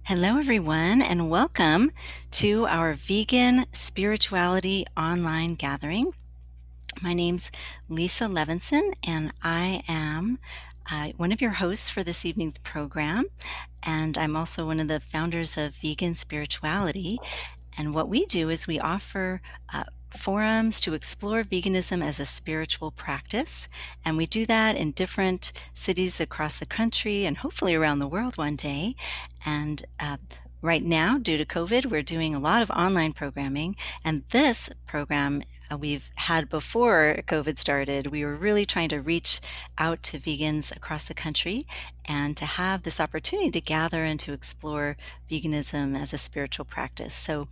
Hello, everyone, and welcome to our Vegan Spirituality online gathering. My name's Lisa Levinson, and I am one of your hosts for this evening's program. And I'm also one of the founders of Vegan Spirituality. And what we do is we offer forums to explore veganism as a spiritual practice. And we do that in different cities across the country and hopefully around the world one day. And right now, due to COVID, we're doing a lot of online programming. And this program we've had before COVID started. We were really trying to reach out to vegans across the country and to have this opportunity to gather and to explore veganism as a spiritual practice. So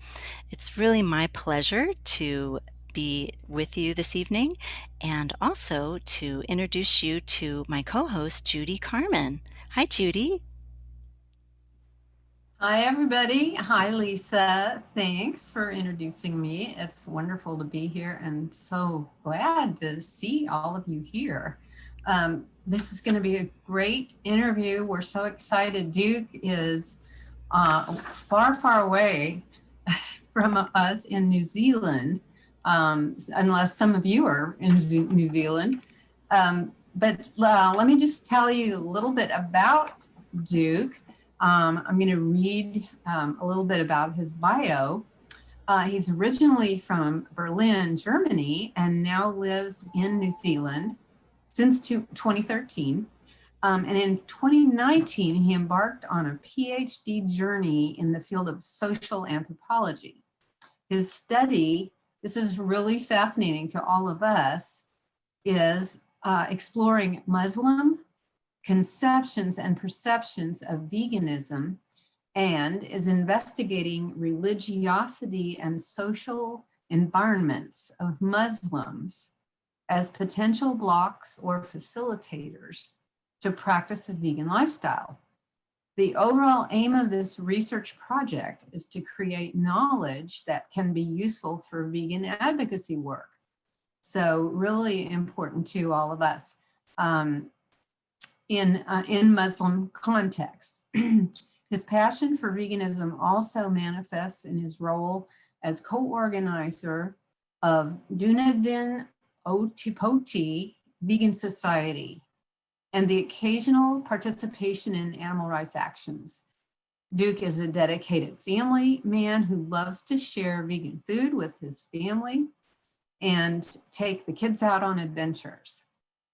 it's really my pleasure to be with you this evening and also to introduce you to my co-host, Judy Carmen. Hi, Judy. Hi, everybody. Hi, Lisa. Thanks for introducing me. It's wonderful to be here and so glad to see all of you here. This is going to be a great interview. We're so excited. Duke is far, far away from us in New Zealand, unless some of you are in New Zealand. But let me just tell you a little bit about Duke. I'm going to read a little bit about his bio. He's originally from Berlin, Germany, and now lives in New Zealand since 2013. And in 2019, he embarked on a Ph.D. journey in the field of social anthropology. His study, this is really fascinating to all of us, is exploring Muslim conceptions and perceptions of veganism, and is investigating religiosity and social environments of Muslims as potential blocks or facilitators to practice a vegan lifestyle. The overall aim of this research project is to create knowledge that can be useful for vegan advocacy work. So really important to all of us. In Muslim contexts. His passion for veganism also manifests in his role as co-organizer of Dunedin Otepoti Vegan Society and the occasional participation in animal rights actions. Duke is a dedicated family man who loves to share vegan food with his family and take the kids out on adventures.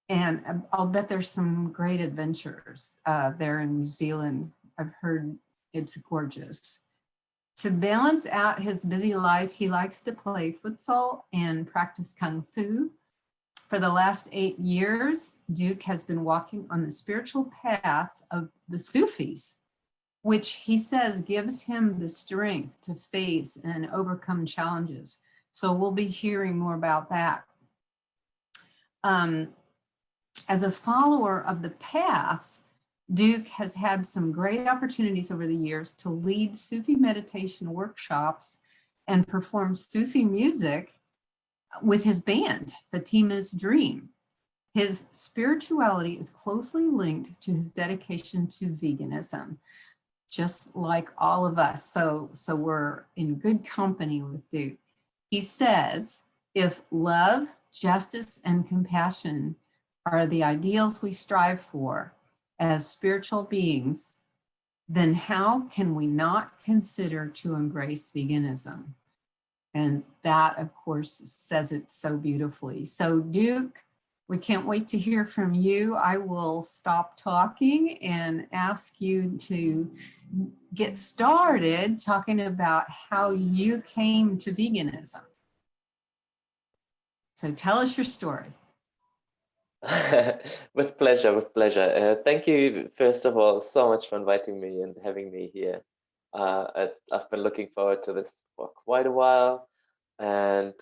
And I'll bet there's some great adventures there in New Zealand. I've heard it's gorgeous. To balance out his busy life, he likes to play futsal and practice Kung Fu. For the last 8 years, Duke has been walking on the spiritual path of the Sufis, which he says gives him the strength to face and overcome challenges. So we'll be hearing more about that. As a follower of the path, Duke has had some great opportunities over the years to lead Sufi meditation workshops and perform Sufi music with his band, Fatima's Dream. His spirituality is closely linked to his dedication to veganism, just like all of us. So we're in good company with Duke. He says, if love, justice, and compassion are the ideals we strive for as spiritual beings, then how can we not consider to embrace veganism? And that, of course, says it so beautifully. So Duke, we can't wait to hear from you. I will stop talking and ask you to get started talking about how you came to veganism. So tell us your story. With pleasure, with pleasure. Thank you, first of all, so much for inviting me and having me here. I've been looking forward to this for quite a while. And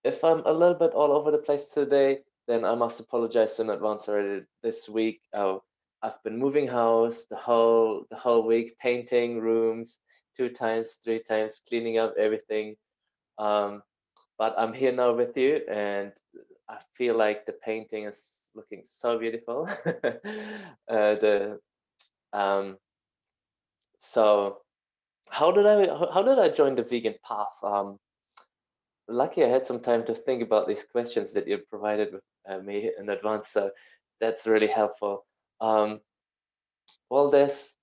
if I'm a little bit all over the place today, then I must apologize in advance already this week. I've been moving house the whole week, painting rooms 2 times, 3 times, cleaning up everything. But I'm here now with you, and I feel like the painting is looking so beautiful. So how did I join the vegan path? Lucky I had some time to think about these questions that you provided with me in advance, so that's really helpful. Well, there's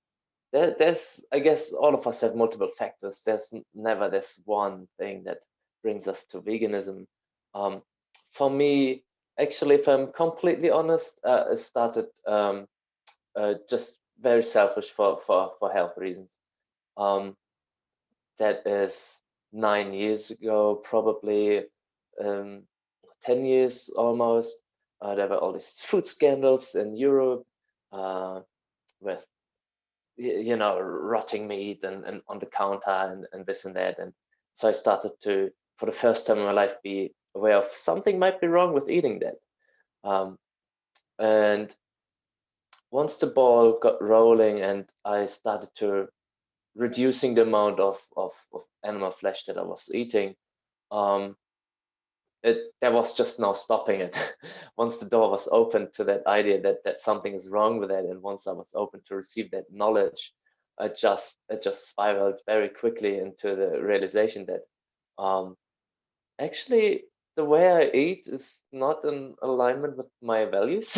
I guess all of us have multiple factors. There's never this one thing that brings us to veganism. Um, for me, actually, if I'm completely honest, it started just very selfish for health reasons. Um, that is 9 years ago, probably 10 years almost. There were all these food scandals in Europe with rotting meat and on the counter and this and that. And so I started to, for the first time in my life, be aware of something might be wrong with eating that. And once the ball got rolling and I started to reducing the amount of animal flesh that I was eating, um, there was just no stopping it. Once the door was open to that idea that something is wrong with it, and once I was open to receive that knowledge, it just spiraled very quickly into the realization that um, actually the way I eat is not in alignment with my values.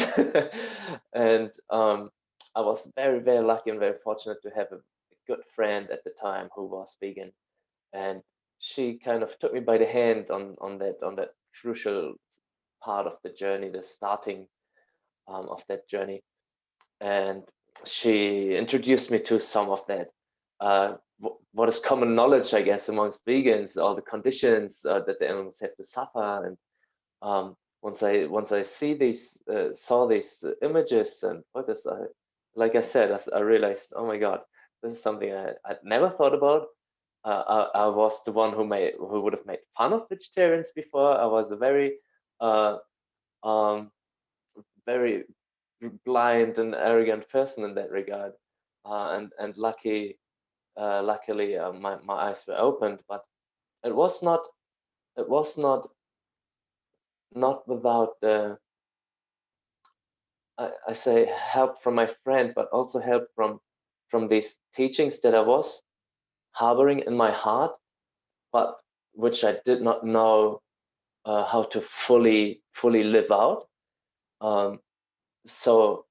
And I was very, very lucky and very fortunate to have a good friend at the time who was vegan, and she kind of took me by the hand on that crucial part of the journey, the starting of that journey, and she introduced me to some of that. What is common knowledge, I guess, amongst vegans, all the conditions that the animals have to suffer, and once I saw these images and photos, like I said, I realized, oh my God, this is something I'd never thought about. I was the one who would have made fun of vegetarians before. I was a uh, um, very blind and arrogant person in that regard, and luckily my eyes were opened. But it was not without I say help from my friend, but also help from these teachings that I was harboring in my heart, but which I did not know how to fully live out. Um, so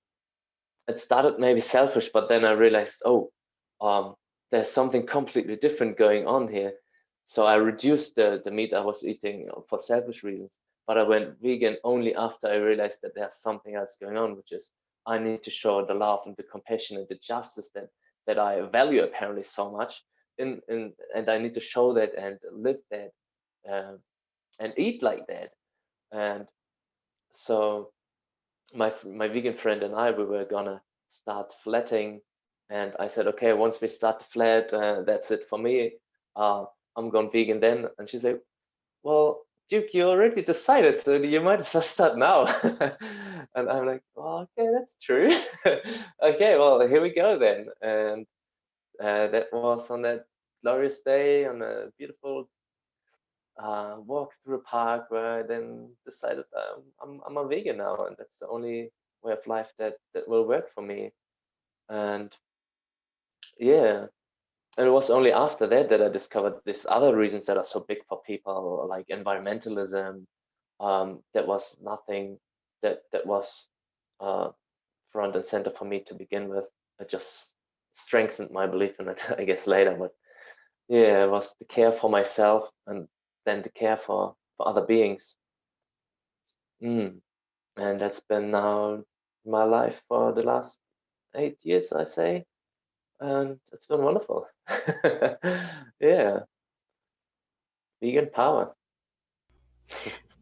it started maybe selfish, but then I realized, oh, there's something completely different going on here. So I reduced the meat I was eating for selfish reasons, but I went vegan only after I realized that there's something else going on, which is I need to show the love and the compassion and the justice that I value apparently so much, and I need to show that and live that, uh, and eat like that. And so my vegan friend and I, we were gonna start flatting, and I said, okay, once we start the flat, that's it for me. Uh, I'm going vegan then. And she's like, well, Duke, you already decided, so you might as well start now. And I'm like, oh, okay, that's true. Okay, well, here we go then. And that was on that glorious day on a beautiful walk through a park where I then decided I'm a vegan now, and that's the only way of life that will work for me. And yeah, and it was only after that I discovered these other reasons that are so big for people, like environmentalism. That was nothing that was uh, front and center for me to begin with. It just strengthened my belief in it, I guess later. But yeah, it was the care for myself and then the care for other beings. Mm. And that's been now my life for the last 8 years, I say, and it's been wonderful. Yeah, vegan power.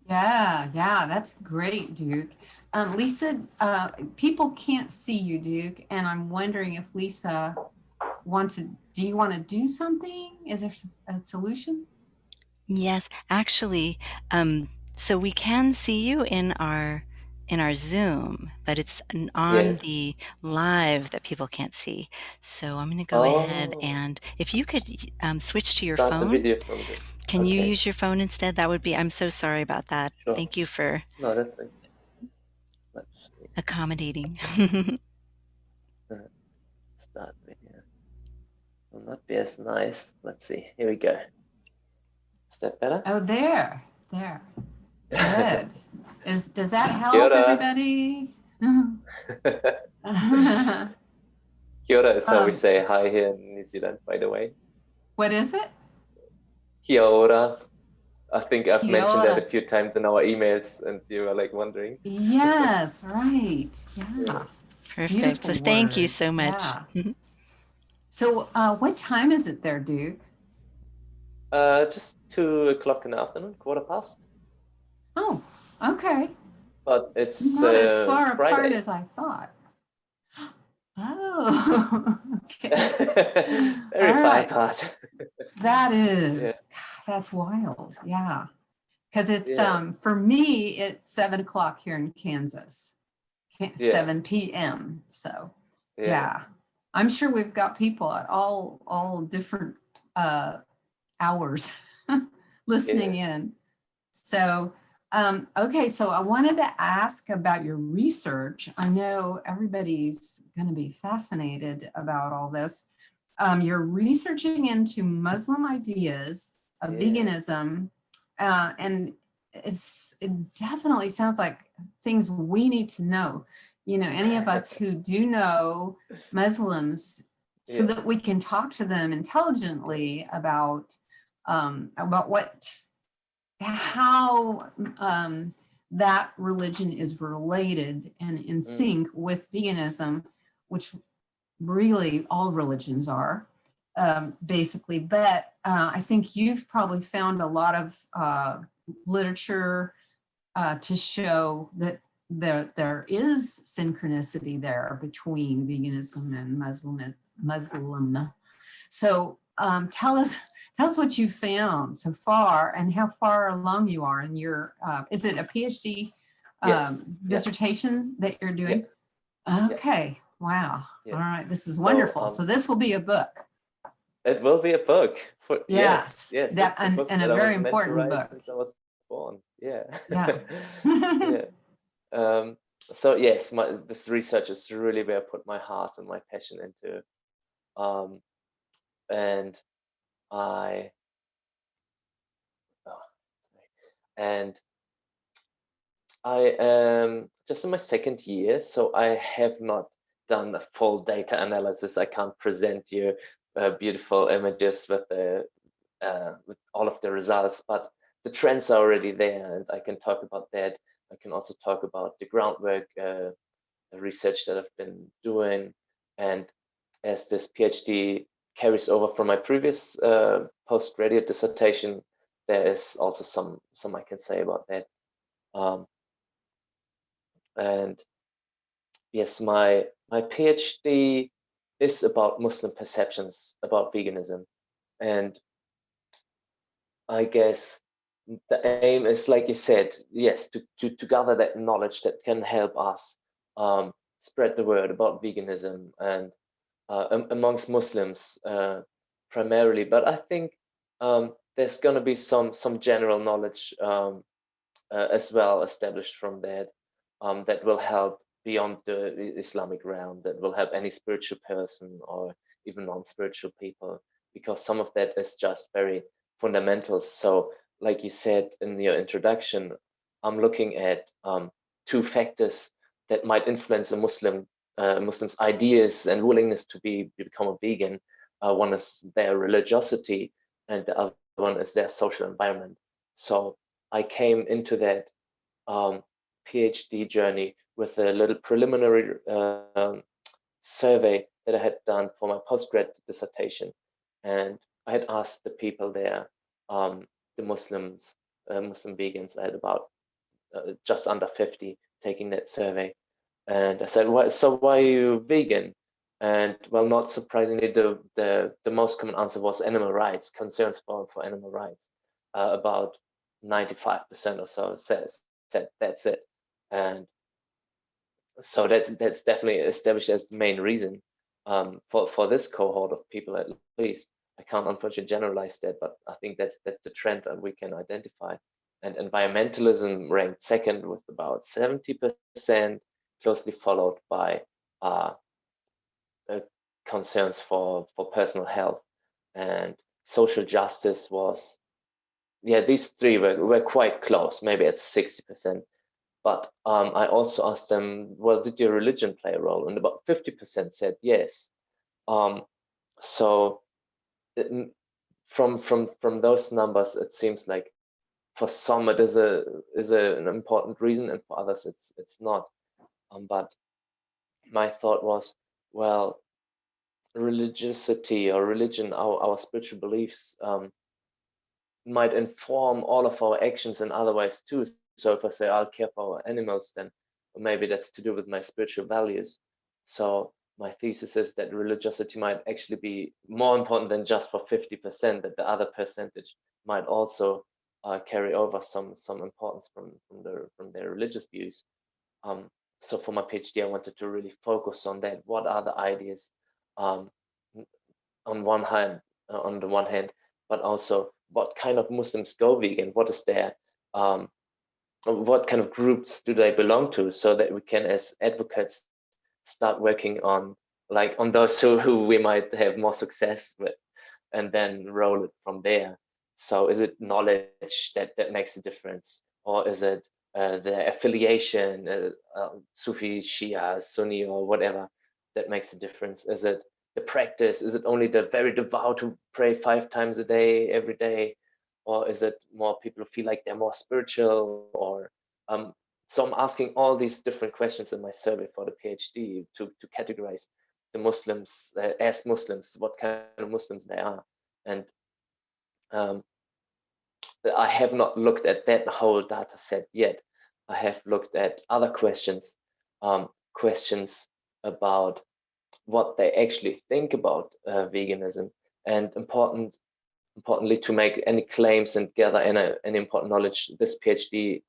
Yeah, that's great, Duke. Lisa, people can't see you, Duke, and I'm wondering if Lisa wants to, do you want to do something? Is there a solution? Yes, actually, so we can see you in our Zoom, but it's on Yes. the live that people can't see. So I'm going to go ahead Oh, and if you could switch to your start the phone, video from the. can you Okay, use your phone instead? That would be, I'm so sorry about that. sure. Thank you for No, that's okay. Let's see. accommodating. Uh, Start video. will not be as nice. Let's see. Here we go. Is that better? Oh, there. Good. Does that Kia help ora. everybody? Kia ora is how we Um, say hi here in New Zealand, by the way. what is it? Kia ora. I think I've Kia mentioned that a ora. few times in our emails, and you were like wondering. Yes, right. Yeah. Yeah. Perfect. Beautiful So thank you word. so much. Yeah. So, what time is it there, Duke? Just 2 o'clock in the afternoon, quarter past. Oh, okay. But it's Not as far apart Friday. as I thought. Oh, okay. Very All far right. apart. That Yeah, is, God, that's wild. Yeah. Because it's, yeah, for me, it's 7 o'clock here in Kansas, yeah, 7 p.m. So, yeah, yeah, I'm sure we've got people at all different hours listening yeah, in. So, okay, so I wanted to ask about your research. I know everybody's going to be fascinated about all this. You're researching into Muslim ideas of yeah, veganism, and it definitely sounds like things we need to know. You know, any of us who do know Muslims, so yeah, that we can talk to them intelligently about what how that religion is related and in mm, sync with veganism, which really all religions are, basically. But I think you've probably found a lot of literature to show that there is synchronicity there between veganism and Muslim. So tell us what you found so far and how far along you are in your, is it a PhD yes, yeah, dissertation that you're yeah, doing? yeah, Okay, wow. yeah. All right, this is So wonderful. So this will be a book. it will be a book. For yes, Yes, yes, that it's a book and a that I very was meant to important write book. since I was born. Yeah, Yeah. yeah. Um, so yes, this research is really where I put my heart and my passion into. Um, and I, oh, and I am just in my second year, so I have not done a full data analysis. I can't present you beautiful images with all of the results, but the trends are already there, and I can talk about that. I can also talk about the groundwork, the research that I've been doing, and as this PhD carries over from my previous postgraduate dissertation, there is also some I can say about that. Um, and yes, my PhD is about Muslim perceptions about veganism, and I guess the aim is, like you said, yes, to gather that knowledge that can help us spread the word about veganism and amongst Muslims primarily. But I think there's going to be some general knowledge as well established from that that will help beyond the Islamic realm, that will help any spiritual person or even non-spiritual people, because some of that is just very fundamental. So, like you said in your introduction, I'm looking at two factors that might influence a Muslim's ideas and willingness to become a vegan. One is their religiosity, and the other one is their social environment. So I came into that PhD journey with a little preliminary survey that I had done for my postgrad dissertation, and I had asked the people there, the Muslim vegans. I had about just under 50 taking that survey, and I said, why are you vegan?" And well, not surprisingly, the most common answer was animal rights, concerns for animal rights. About 95% or so said that's it. And so that's definitely established as the main reason for this cohort of people, at least. I can't unfortunately generalize that, but I think that's the trend that we can identify. And environmentalism ranked second with about 70%, closely followed by uh, concerns for personal health. and social justice was, yeah, these three were quite close, maybe at 60%. But I also asked them, well, did your religion play a role? And about 50% said yes. So it, from those numbers, it seems like for some it is an important reason, and for others it's not. But my thought was, well, religiosity or religion, our spiritual beliefs, might inform all of our actions in other ways too. So if I say I'll care for our animals, then maybe that's to do with my spiritual values. So my thesis is that religiosity might actually be more important than just for 50%, that the other percentage might also carry over some importance from their religious views. So for my PhD, I wanted to really focus on that. What are the ideas um, on the one hand, but also what kind of Muslims go vegan? What is their what kind of groups do they belong to, so that we can, as advocates, start working on those who we might have more success with, and then roll it from there. So is it knowledge that makes a difference, or is it the affiliation, Sufi, Shia, Sunni, or whatever, that makes a difference? Is it the practice? Is it only the very devout who pray 5 times a day, every day? Or is it more people who feel like they're more spiritual? Or so I'm asking all these different questions in my survey for the PhD to categorize the Muslims as Muslims, what kind of Muslims they are. And I have not looked at that whole data set yet. I have looked at other questions, questions about what they actually think about veganism, and importantly, to make any claims and gather any important knowledge. This PhD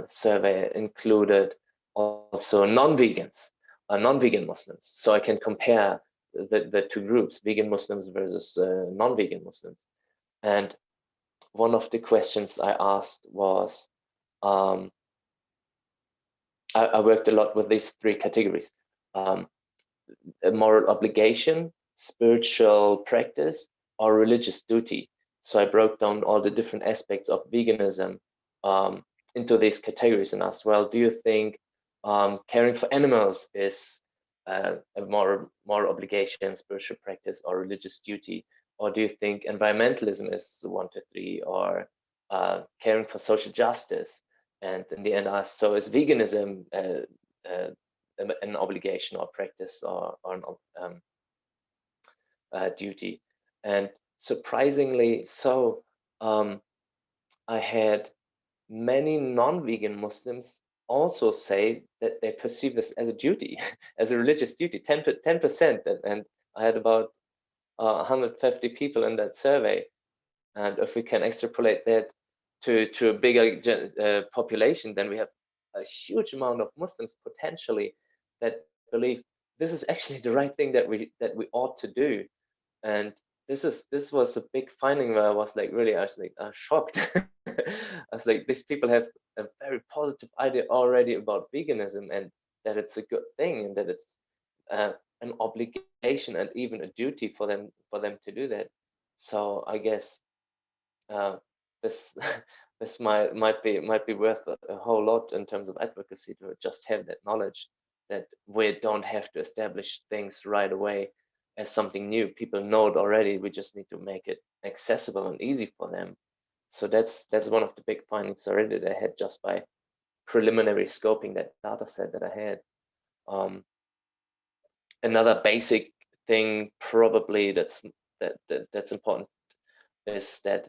survey included also non-vegans, non-vegan Muslims, so I can compare the two groups, vegan Muslims versus non-vegan Muslims. And one of the questions I asked was, I worked a lot with these 3 categories: a moral obligation, spiritual practice, or religious duty. So I broke down all the different aspects of veganism into these categories and asked, well, do you think caring for animals is a moral obligation, spiritual practice, or religious duty? Or do you think environmentalism is 1, 2, 3, or caring for social justice? And in the end, I asked, so is veganism an obligation or practice, or an duty? And surprisingly so, I had many non-vegan Muslims also say that they perceive this as a duty, as a religious duty, 10%. And I had about 150 people in that survey. And if we can extrapolate that to a bigger population, then we have a huge amount of Muslims potentially that believe this is actually the right thing that we ought to do. And this was a big finding where I was like, really, I was like shocked. I was like, these people have a very positive idea already about veganism, and that it's a good thing, and that it's an obligation and even a duty for them to do that. So I guess this this might be worth a whole lot in terms of advocacy, to just have that knowledge that we don't have to establish things right away as something new. People know it already. We just need to make it accessible and easy for them. So that's one of the big findings already that I had just by preliminary scoping that data set that I had. Another basic thing probably that's important is that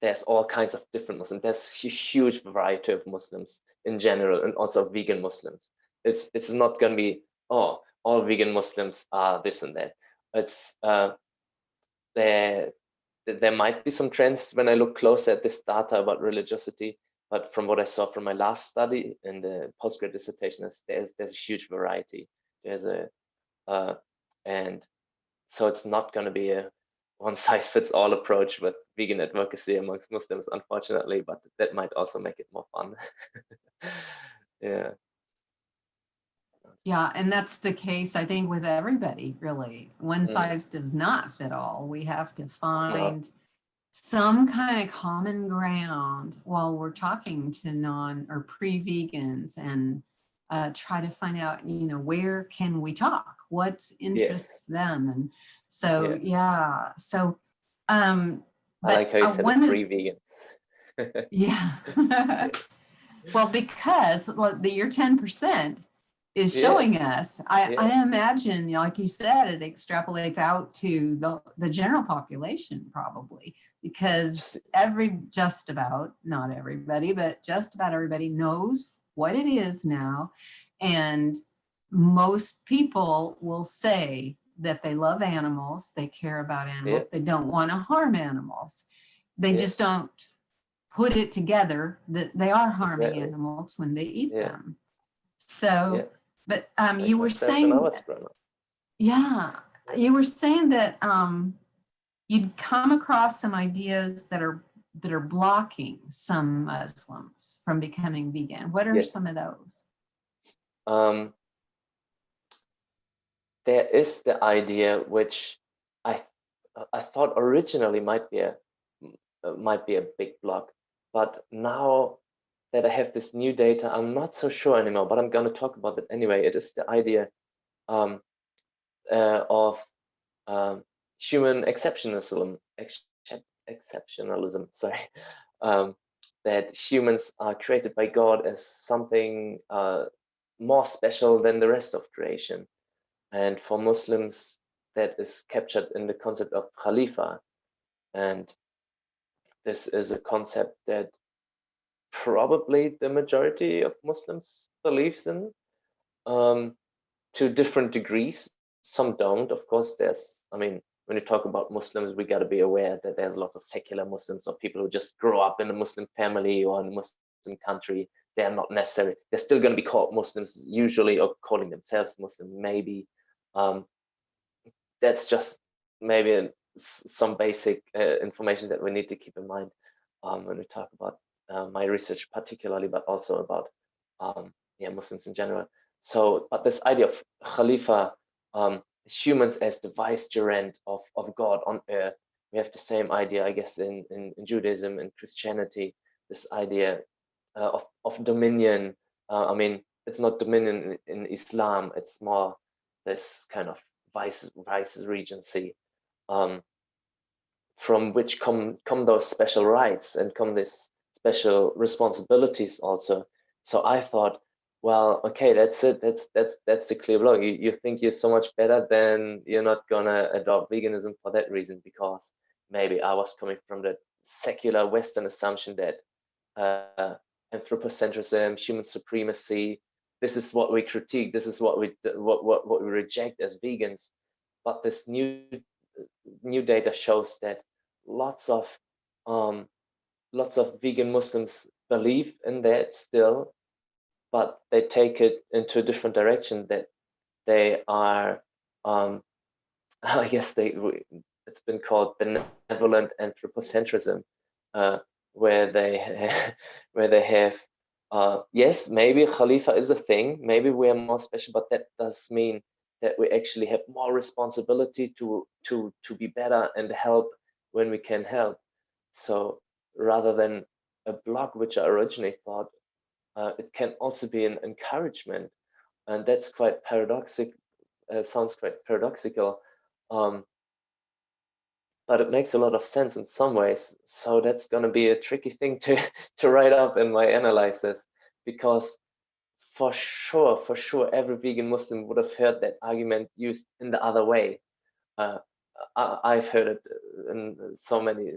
there's all kinds of different Muslims. There's a huge variety of Muslims in general, and also vegan Muslims. It's not going to be, oh, all vegan Muslims are this and that. It's there might be some trends when I look closer at this data about religiosity, but from what I saw from my last study in the postgrad dissertation, there's a huge variety. There's and so it's not going to be a one-size-fits-all approach with vegan advocacy amongst Muslims, unfortunately, but that might also make it more fun. Yeah. Yeah, and that's the case, I think, with everybody, really. One Mm, size does not fit all. We have to no, find some kind of common ground while we're talking to non or pre-vegans and try to find out, where can we talk? What yes, interests them? And so, yeah. yeah. So, um, I like but how you said it, one of, pre-vegans. yeah. Yeah, Well, because the year 10% is showing yes, us, yeah, I imagine, like you said, it extrapolates out to the general population probably, because just about, not everybody, but just about everybody knows what it is now. And most people will say that they love animals, they care about yeah, animals, they don't want to harm animals. They yeah, just don't put it together that they are harming exactly. animals when they eat Yeah, them. yeah. So, but Like you were myself when I saying, was growing up. yeah, Yeah. you were saying that you'd come across some ideas that are blocking some Muslims from becoming vegan. What are Yes. some of those? Um, there is the idea which I I thought originally might be a big block, but now that I have this new data, I'm not so sure anymore. But I'm going to talk about it anyway. It is the idea um, of um, human exceptionalism. Sorry, um, that humans are created by God as something more special than the rest of creation. And for Muslims, that is captured in the concept of Khalifa. And this is a concept that probably the majority of Muslims believes in um, to different degrees. Some don't, of course. I mean, when you talk about Muslims, we got to be aware that there's lots of secular Muslims or people who just grow up in a Muslim family or in a Muslim country. They're not necessary. They're still going to be called Muslims usually, or calling themselves Muslim maybe. Um, that's just maybe some basic information that we need to keep in mind when we talk about my research particularly, but also about yeah, Muslims in general. So, but this idea of Khalifa, humans as the vicegerent of God on earth, we have the same idea, I guess, in Judaism and Christianity, this idea of dominion. I mean, it's not dominion in Islam, it's more this kind of vice regency, um, from which come those special rights and come these special responsibilities also. So I thought, well, okay, that's it. That's the clear blow. You think you're so much better, then you're not gonna adopt veganism for that reason, because maybe I was coming from the secular Western assumption that uh, anthropocentrism, human supremacy, this is what we critique, this is what we reject as vegans. But this new data shows that lots of um, lots of vegan Muslims believe in that still, but they take it into a different direction. That they are, I guess it's been called benevolent anthropocentrism, uh, where they where they have yes, maybe Khalifa is a thing, maybe we are more special, but that does mean that we actually have more responsibility to be better and help when we can help. So rather than a block, which I originally thought, it can also be an encouragement, and that's quite paradoxical. Sounds quite paradoxical, um, but it makes a lot of sense in some ways. So that's going to be a tricky thing to to write up in my analysis, because for sure, every vegan Muslim would have heard that argument used in the other way. Uh, I've heard it in so many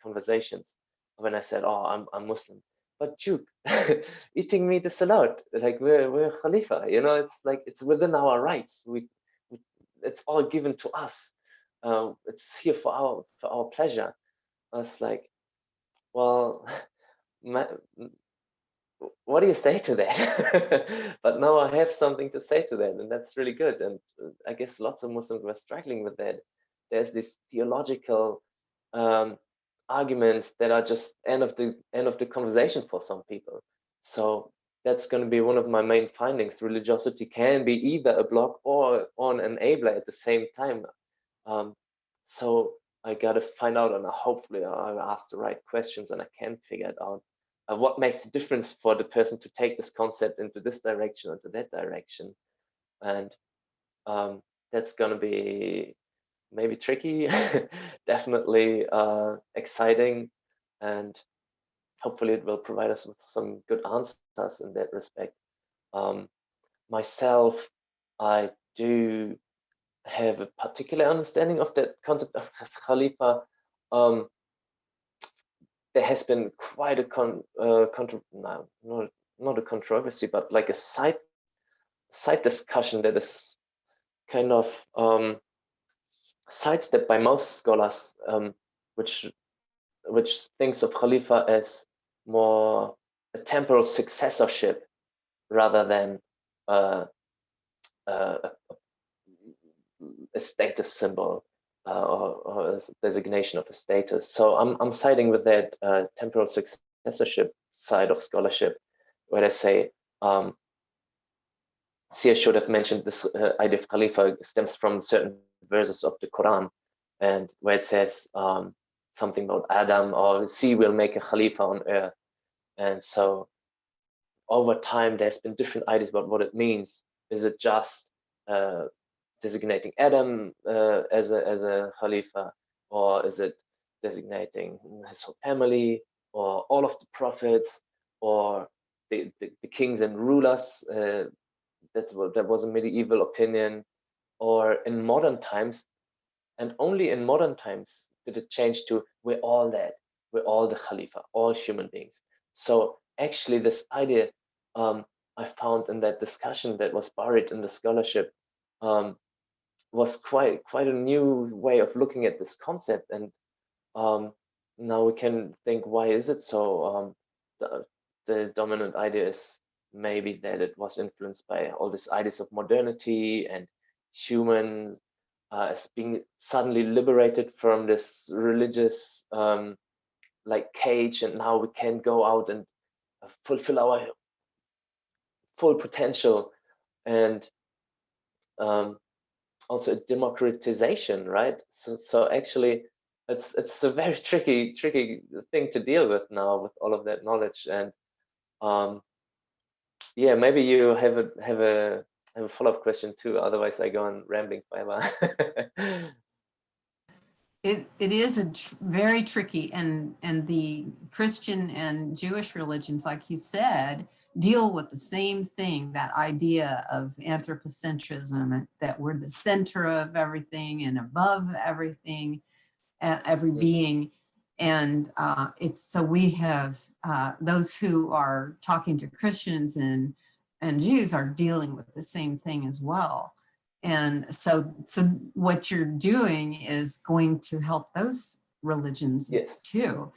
conversations when I said, "Oh, I'm Muslim," but Duke, eating meat is allowed. Like we're Khalifa, you know. It's like it's within our rights. We it's all given to us. It's here for our pleasure. I was like, well, my, what do you say to that? But now I have something to say to that, and that's really good. And I guess lots of Muslims were struggling with that. There's these theological um, arguments that are just end of the conversation for some people. So that's going to be one of my main findings. Religiosity can be either a block or an enabler at the same time. So I got to find out, and hopefully I'll ask the right questions and I can figure it out. What makes a difference for the person to take this concept into this direction or to that direction? And that's going to be maybe tricky, definitely exciting, and hopefully it will provide us with some good answers in that respect. Myself, I do have a particular understanding of that concept of Khalifa. There has been quite a not a controversy, but like a side discussion that is kind of sidestepped by most scholars, which thinks of Khalifa as more a temporal successorship rather than a status symbol or a designation of a status. So I'm siding with that temporal successorship side of scholarship, where they say, see, I should have mentioned this idea of Khalifa stems from certain verses of the Quran, and where it says something about Adam, or see, we'll make a Khalifa on earth. And so over time, there's been different ideas about what it means. Is it just designating Adam as a Khalifa, or is it designating his whole family, or all of the prophets, or the kings and rulers? That was a medieval opinion. Or in modern times, and only in modern times did it change to we're all that, we're all the Khalifa, all human beings. So actually this idea I found in that discussion that was buried in the scholarship was quite a new way of looking at this concept. And now we can think, why is it so? The dominant idea is maybe that it was influenced by all these ideas of modernity and humans as being suddenly liberated from this religious like cage, and now we can go out and fulfill our full potential. And also a democratization, right? So actually it's a very tricky thing to deal with now with all of that knowledge. And yeah, maybe you have a follow-up question too, otherwise I go on rambling forever. It is very tricky, and the Christian and Jewish religions, like you said, deal with the same thing, that idea of anthropocentrism, that we're the center of everything and above everything, every being. And it's, so we have those who are talking to Christians and Jews are dealing with the same thing as well. And so what you're doing is going to help those religions too.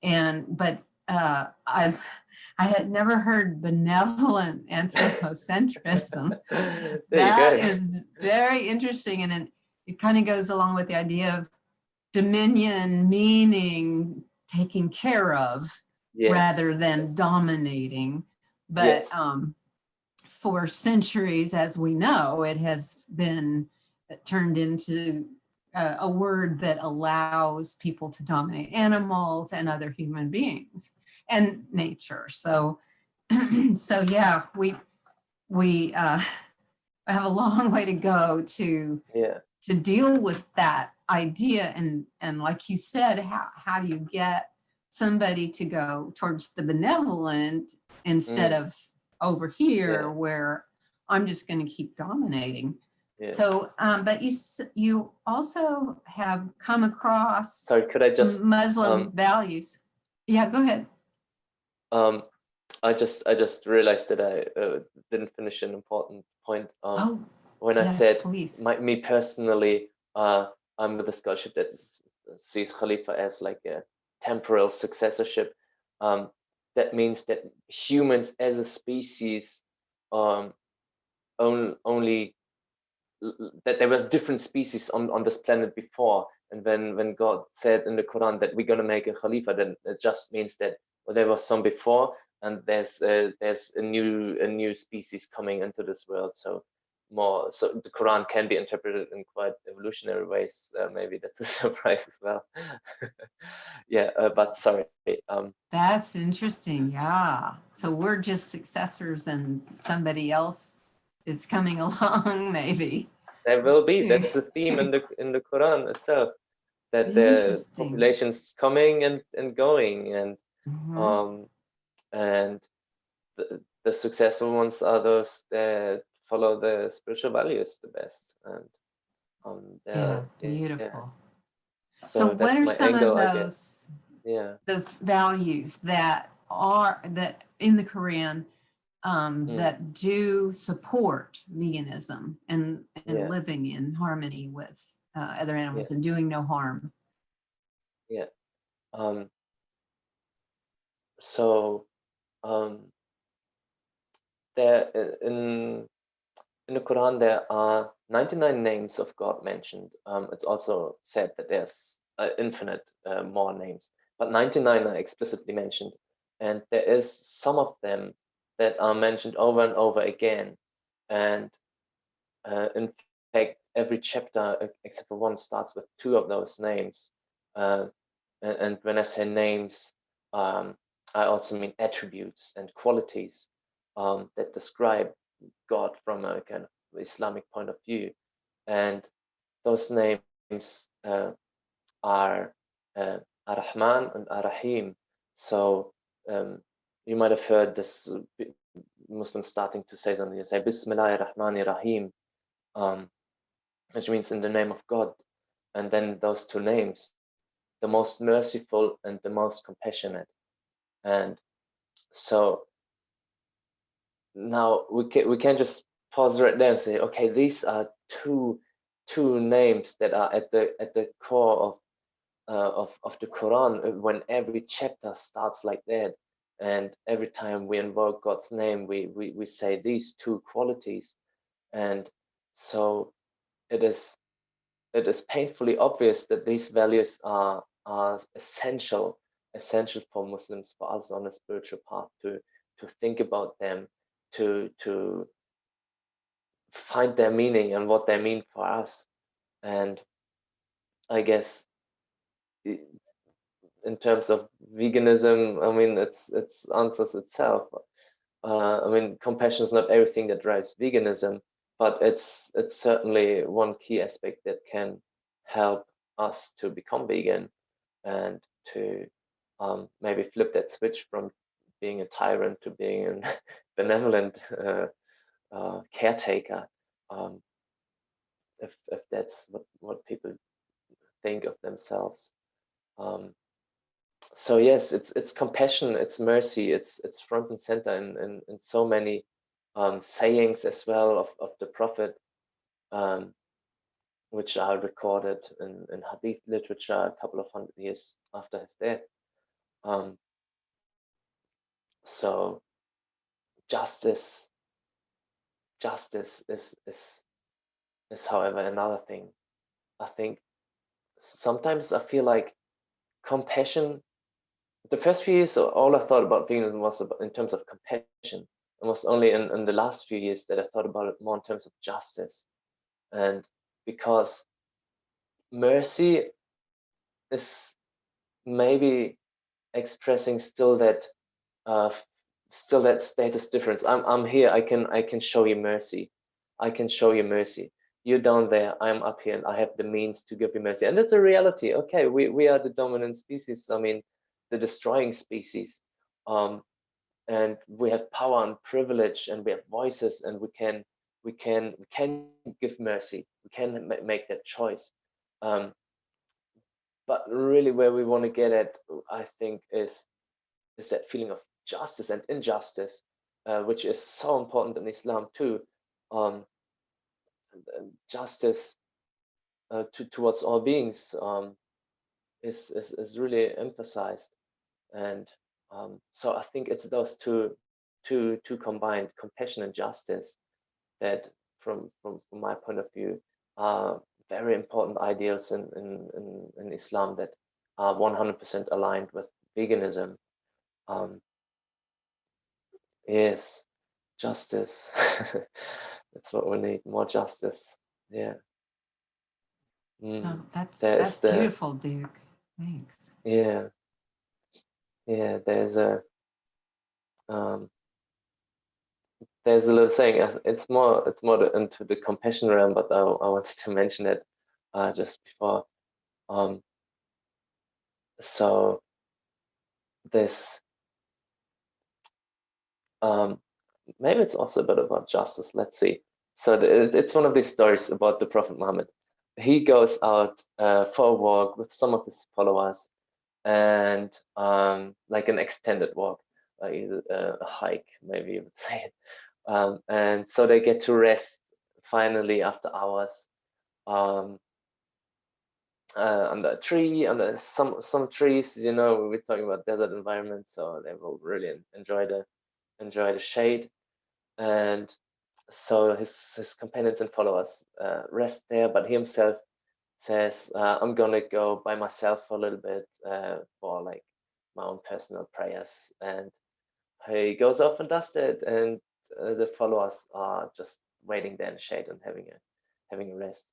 But I had never heard benevolent anthropocentrism. That is very interesting, and it kind of goes along with the idea of dominion, meaning taking care of rather than dominating. But for centuries, as we know, it has been turned into a word that allows people to dominate animals and other human beings and nature. So, so yeah, we have a long way to go to deal with that idea. And like you said, how do you get somebody to go towards the benevolent instead of over here where I'm just going to keep dominating? So, but you also have come across, sorry, could I just Muslim values. Yeah, go ahead. I just realized that I didn't finish an important point. When I said me personally, I'm with a scholarship that sees Khalifa as like a temporal successorship. That means that humans as a species only that there was different species on this planet before, and when God said in the Quran that we're going to make a Khalifa, then it just means that there was some before, and there's a new species coming into this world. So the Quran can be interpreted in quite evolutionary ways. Maybe that's a surprise as well. Yeah, but sorry. That's interesting. Yeah. So we're just successors and somebody else is coming along, maybe. There will be. That's the theme in the Quran itself, that the Interesting. population's coming and going, Mhm. um, and the successful ones are those that follow the spiritual values the best, and Yeah, yeah. beautiful. So So what that's are my some of angle, I guess. Yeah. those values that are that in the Quran Mm, that do support veganism and yeah. living in harmony with other Yeah. animals and doing no harm? Yeah. Um, so um, there in the Quran there are 99 names of God mentioned. It's also said that there's infinite more names, but 99 are explicitly mentioned, and there is some of them that are mentioned over and over again. And in fact, every chapter except for one starts with two of those names. Uh, and when I say names, I also mean attributes and qualities that describe God from a kind of Islamic point of view. And those names are Ar-Rahman and Ar-Rahim. So you might have heard this Muslims starting to say something. You say Bismillahir Rahmanir Rahim, which means in the name of God. And then those two names, the most merciful and the most compassionate. And so now we can just pause right there and say, okay, these are two names that are at the core of the Quran. When every chapter starts like that, and every time we invoke God's name, we say these two qualities. And so it is painfully obvious that these values are essential for Muslims, for us on a spiritual path, to think about them, to find their meaning and what they mean for us. And I guess in terms of veganism, I mean, it's answers itself. I mean, compassion is not everything that drives veganism, but it's certainly one key aspect that can help us to become vegan and to maybe flip that switch from being a tyrant to being a benevolent caretaker, um, if that's what people think of themselves. Um, so yes, it's compassion, it's mercy, it's front and center in so many sayings as well of the Prophet, um, which are recorded in Hadith literature a couple of hundred years after his death. Um, so justice, justice is however another thing. I think sometimes I feel like compassion. The first few years, all I thought about veganism was about, in terms of compassion. It was only in the last few years that I thought about it more in terms of justice. And because mercy is maybe expressing uh, still that status difference. I'm here. I can show you mercy. I can show you mercy. You're down there. I'm up here, and I have the means to give you mercy. And that's a reality. Okay, we are the dominant species. I mean, the destroying species. And we have power and privilege, and we have voices, and we can give mercy. We can make that choice. Um, but really, where we want to get at, I think, is that feeling of justice and injustice, which is so important in Islam too. Um, Justice towards all beings is really emphasized, and so I think it's those two combined, compassion and justice, that from my point of view are very important ideals in Islam that are 100% aligned with veganism. Um, Yes, justice. That's what we need, more justice. Yeah. Oh, There's that's the, beautiful, Duke. Thanks. yeah, yeah, um, there's a little saying, it's more into the compassion realm, but I wanted to mention it just before. Um, so this, um, maybe it's also a bit about justice. Let's see. So it's one of these stories about the Prophet Muhammad. He goes out for a walk with some of his followers, and like an extended walk, like a hike, maybe you would say it. And so they get to rest finally after hours um, under a tree, under some trees. You know, we're talking about desert environments, so they will really enjoy the shade. And so his companions and followers rest there, but he himself says, I'm gonna go by myself for a little bit for like my own personal prayers. And he goes off and does it, and the followers are just waiting there in the shade and having a rest.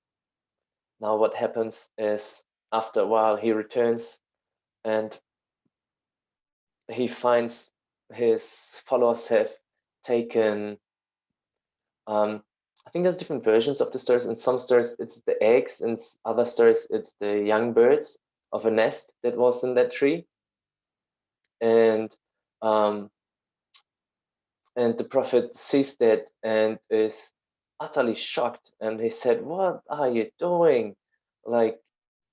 Now what happens is, after a while he returns and he finds his followers have taken, I think there's different versions of the stories. In some stories it's the eggs, in other stories it's the young birds of a nest that was in that tree. And um, and the prophet sees that and is utterly shocked, and he said, what are you doing? Like,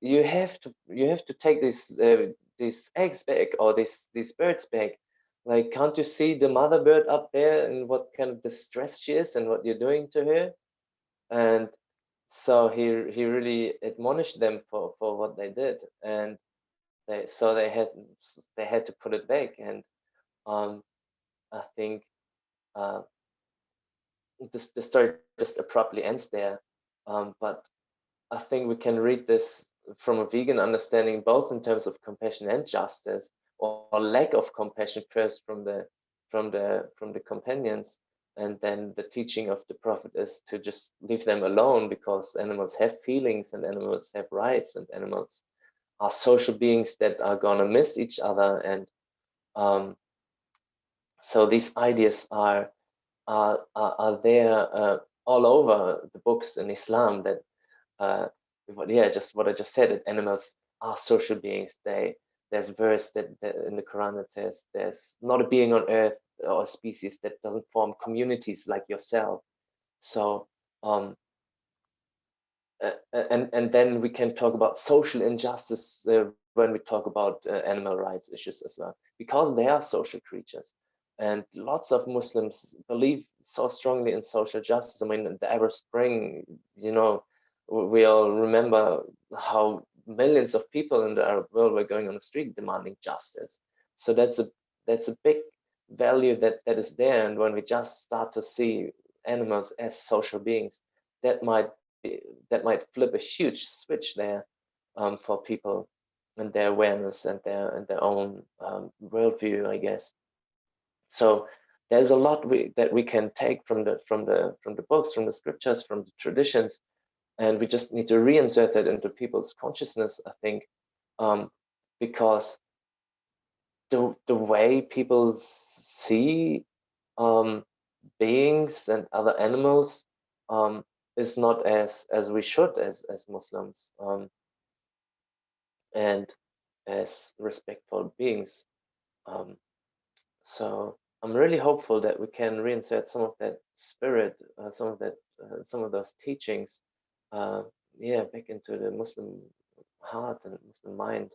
you have to take these eggs back, or these birds back. Like, can't you see the mother bird up there and what kind of distress she is and what you're doing to her? And so he really admonished them for what they did, and they had to put it back. And um I think uh the story just abruptly ends there. But I think we can read this from a vegan understanding, both in terms of compassion and justice, or lack of compassion first from the companions, and then the teaching of the prophet is to just leave them alone, because animals have feelings and animals have rights and animals are social beings that are gonna miss each other. And um, so these ideas are there all over the books in Islam, that yeah, just what I just said, that animals are social beings. There's a verse that in the Quran that says there's not a being on earth or a species that doesn't form communities like yourself. So um, and then we can talk about social injustice when we talk about animal rights issues as well, because they are social creatures. And lots of Muslims believe so strongly in social justice. I mean, the Arab Spring, you know, we all remember how millions of people in the Arab world were going on the street demanding justice. So that's a big value that is there. And when we just start to see animals as social beings, that might that might flip a huge switch there for people and their awareness and their own worldview, I guess. So there's a lot that we can take from the books, from the scriptures, from the traditions, and we just need to reinsert that into people's consciousness, I think, because the way people see beings and other animals um, is not as we should as Muslims, and as respectful beings. Um, so I'm really hopeful that we can reinsert some of that spirit, some of those teachings, uh, yeah, back into the Muslim heart and Muslim mind.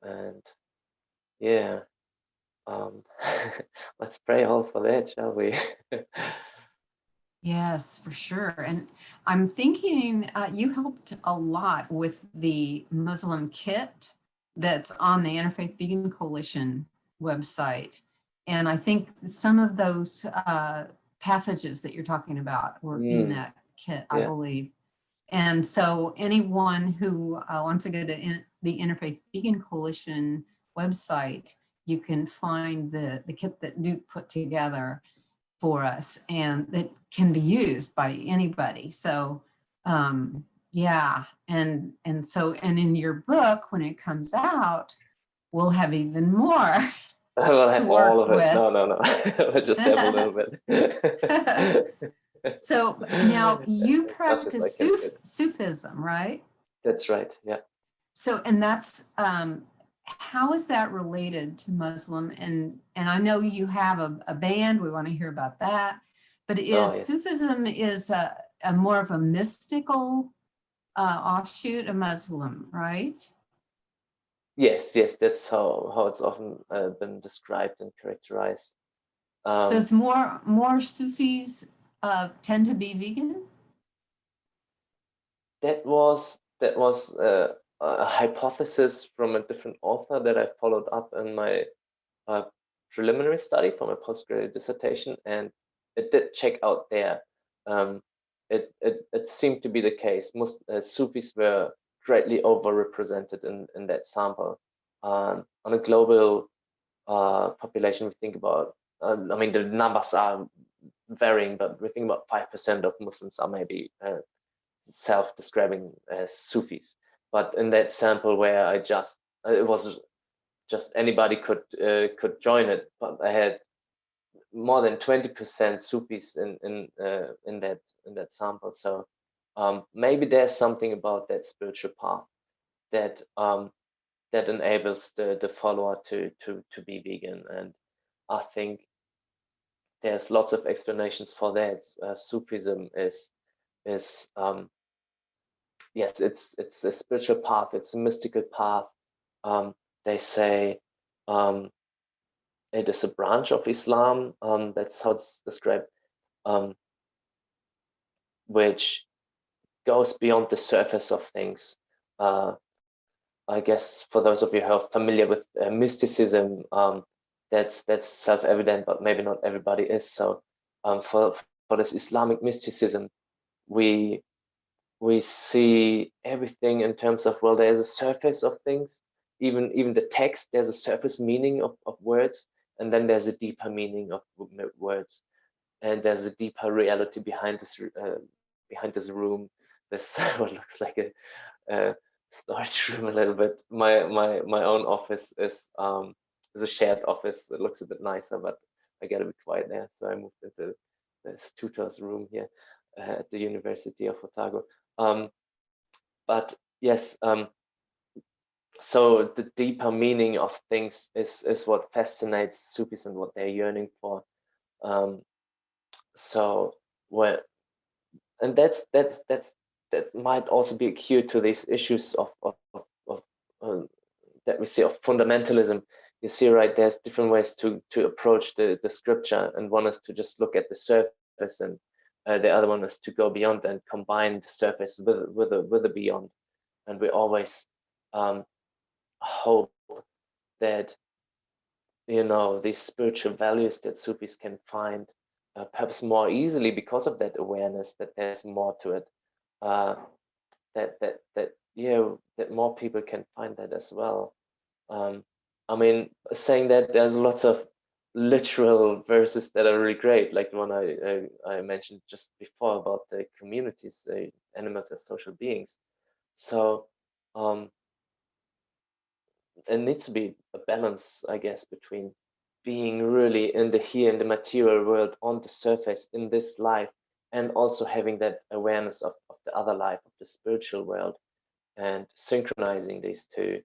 And yeah, um, let's pray all for that, shall we? Yes, for sure. And I'm thinking you helped a lot with the Muslim kit that's on the Interfaith Vegan Coalition website. And I think some of those passages that you're talking about were in that kit, I Yeah. believe. And so anyone who wants to go to the Interfaith Vegan Coalition website, you can find the kit that Duke put together for us, and that can be used by anybody. So yeah, and in your book, when it comes out, we'll have even more I will to have work all of it. with. No. We'll just have a little bit. So now you As much as I practice can fit. Sufism, right? That's right. Yeah. So, and that's how is that related to Muslim? And I know you have a band. We want to hear about that. But Oh, is yes. Sufism is a more of a mystical offshoot of Muslim, right? Yes. That's how it's often been described and characterized. So it's more Sufis tend to be vegan. That was a hypothesis from a different author that I followed up in my preliminary study for my postgraduate dissertation, and it did check out there. It seemed to be the case. Most Sufis were greatly overrepresented in that sample. On a global population, we think about, I mean, the numbers are varying, but we think about 5% of Muslims are maybe self-describing as Sufis. But in that sample where I just, it was just anybody could join it, but I had more than 20% Sufis in that sample. So maybe there's something about that spiritual path that that enables the follower to be vegan. And I think there's lots of explanations for that. Sufism is yes, it's a spiritual path. It's a mystical path. They say it is a branch of Islam. That's how it's described, which goes beyond the surface of things. I guess for those of you who are familiar with mysticism, that's self-evident, but maybe not everybody is. So for this Islamic mysticism, we see everything in terms of, well, there's a surface of things, even the text, there's a surface meaning of words, and then there's a deeper meaning of words, and there's a deeper reality behind this room, this what looks like a storage room a little bit. My own office is a shared office. It looks a bit nicer, but I get a bit quiet there, so I moved into this tutor's room here at the University of Otago. But yes, so the deeper meaning of things is what fascinates Sufis and what they're yearning for. So well, and that might also be a cue to these issues of that we see of fundamentalism. You see, right, there's different ways to approach the scripture, and one is to just look at the surface, and the other one is to go beyond and combine the surface with the beyond. And we always hope that, you know, these spiritual values that Sufis can find perhaps more easily because of that awareness that there's more to it. That more people can find that as well. I mean, saying that, there's lots of literal verses that are really great, like the one I mentioned just before about the communities, the animals as social beings. So it needs to be a balance, I guess, between being really in the here, in the material world, on the surface, in this life, and also having that awareness of the other life, of the spiritual world, and synchronizing these two,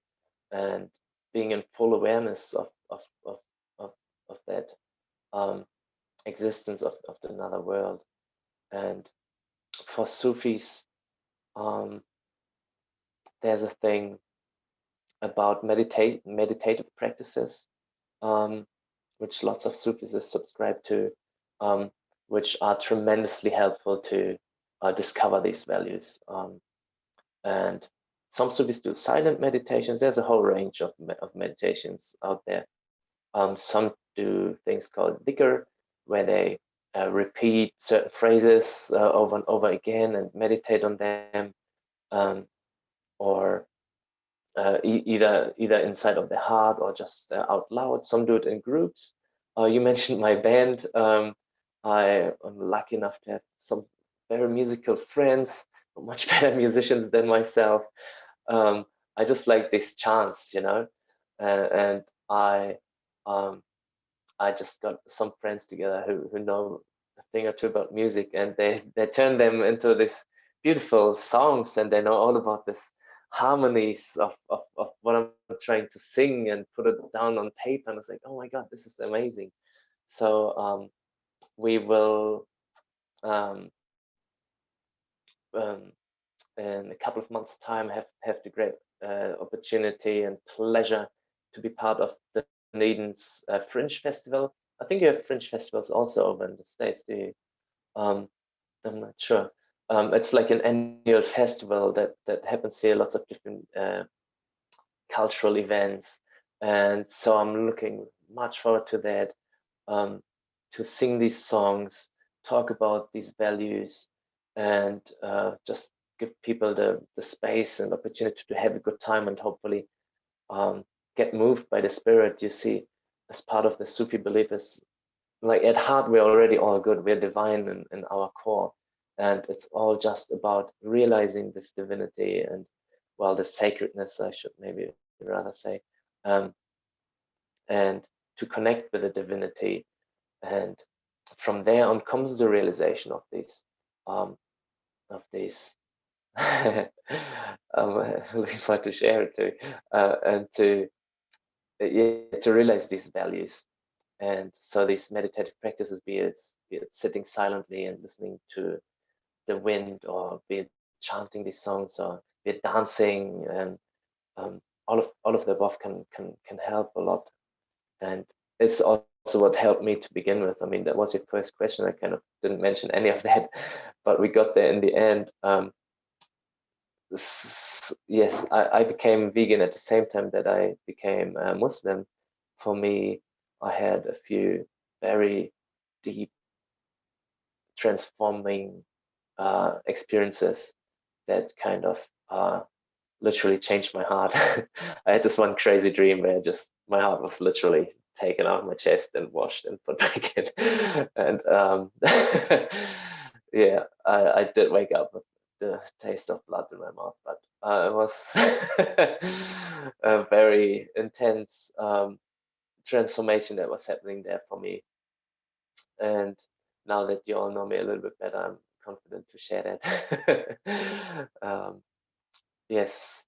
and being in full awareness of that existence of another world. And for Sufis, there's a thing about meditative practices, which lots of Sufis subscribe to, which are tremendously helpful to discover these values. And some Sufis do silent meditations. There's a whole range of meditations out there. Some do things called dhikr, where they repeat certain phrases over and over again and meditate on them. Or either inside of their heart or just out loud. Some do it in groups. You mentioned my band. I am lucky enough to have some very musical friends, much better musicians than myself. I just like this chance, you know, and I just got some friends together who know a thing or two about music, and they turn them into this beautiful songs, and they know all about this harmonies of what I'm trying to sing and put it down on paper. And it's like, oh my God, this is amazing. So we will um, um, in a couple of months' time have the great opportunity and pleasure to be part of the Dunedin's Fringe Festival. I think you have Fringe festivals also over in the States. Do you? I'm not sure. It's like an annual festival that happens here, lots of different cultural events. And so I'm looking much forward to that, to sing these songs, talk about these values, and just give people the space and opportunity to have a good time and hopefully get moved by the spirit. You see, as part of the Sufi believers, like at heart, we're already all good. We're divine in our core. And it's all just about realizing this divinity and, well, the sacredness, I should maybe rather say, um, and to connect with the divinity. And from there on comes the realization of these I'm looking forward to share it too, and yeah, to realize these values. And so these meditative practices, be it sitting silently and listening to the wind, or be it chanting these songs, or be it dancing, and all of the above can help a lot. And it's also what helped me to begin with. I mean, that was your first question. I kind of didn't mention any of that, but we got there in the end. Yes, I became vegan at the same time that I became a Muslim. For me, I had a few very deep, transforming experiences that kind of literally changed my heart. I had this one crazy dream where just my heart was literally taken out of my chest and washed and put back in. And yeah, I did wake up with the taste of blood in my mouth, but it was a very intense transformation that was happening there for me. And now that you all know me a little bit better, I'm confident to share that. Yes.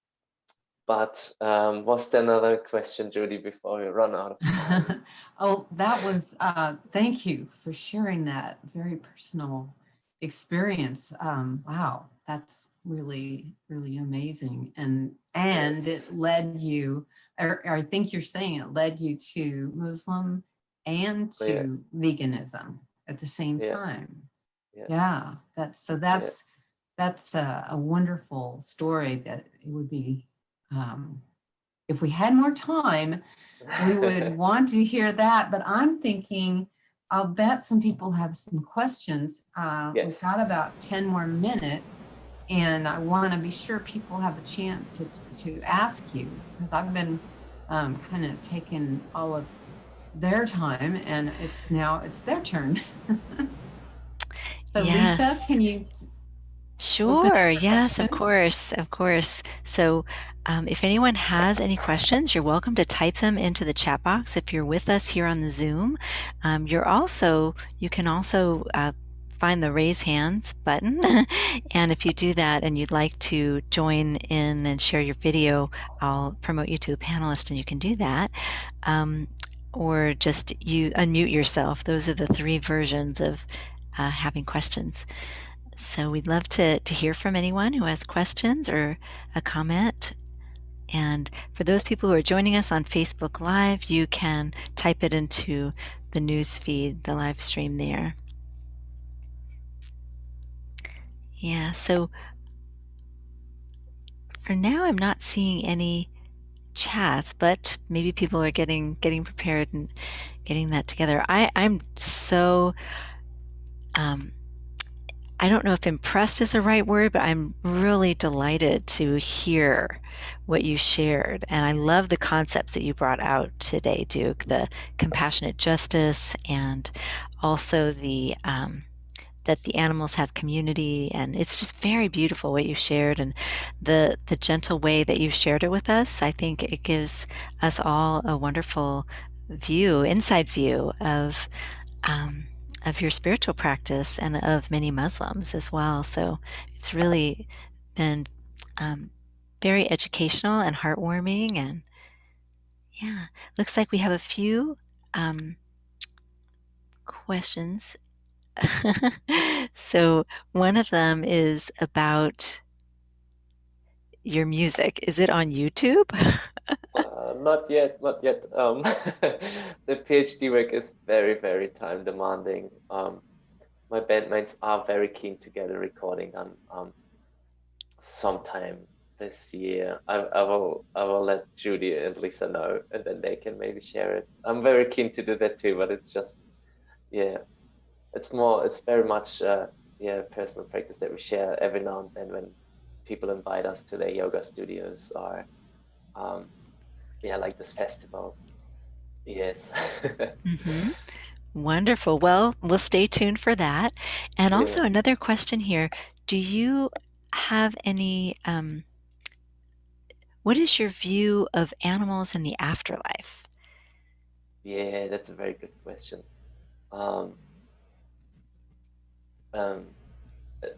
But was there another question, Judy, before we run out of time? Oh, that was, thank you for sharing that very personal experience. Wow, that's really, really amazing. And Yes. it led you, or I think you're saying it led you to Muslim and Yeah, to veganism at the same yeah, time. yeah, Yeah, that's so yeah. that's a wonderful story that it would be, um, if we had more time, we would want to hear that. But I'm thinking, I'll bet some people have some questions. We've got Yes. about 10 more minutes, and I want to be sure people have a chance to ask you, because I've been kind of taking all of their time, and it's their turn. So Lisa, Yes. can you open up Sure. for Yes, of questions? course. Of course. So, if anyone has any questions, you're welcome to type them into the chat box. If you're with us here on the Zoom, you can also find the raise hands button. And if you do that and you'd like to join in and share your video, I'll promote you to a panelist and you can do that. Or just you unmute yourself. Those are the three versions of having questions. So we'd love to hear from anyone who has questions or a comment. And for those people who are joining us on Facebook Live, you can type it into the news feed, the live stream there. Yeah, so for now I'm not seeing any chats, but maybe people are getting prepared and getting that together. I'm so I don't know if impressed is the right word, but I'm really delighted to hear what you shared. And I love the concepts that you brought out today, Duke, the compassionate justice and also the that the animals have community, and it's just very beautiful what you shared, and the gentle way that you shared it with us. I think it gives us all a wonderful view, inside view um, of your spiritual practice and of many Muslims as well. So it's really been um, very educational and heartwarming, and yeah, looks like we have a few um, questions. So one of them is about your music. Is it on YouTube? Not yet, not yet. The PhD work is very, very time demanding. My bandmates are very keen to get a recording done sometime this year. I will let Judy and Lisa know, and then they can maybe share it. I'm very keen to do that too, but it's just yeah, it's very much yeah, personal practice that we share every now and then when people invite us to their yoga studios or um yeah, like this festival. Yes. Mm-hmm. Wonderful. Well, we'll stay tuned for that. And Yeah. also another question here. Do you have any, what is your view of animals in the afterlife? Yeah, that's a very good question. Um, um, uh,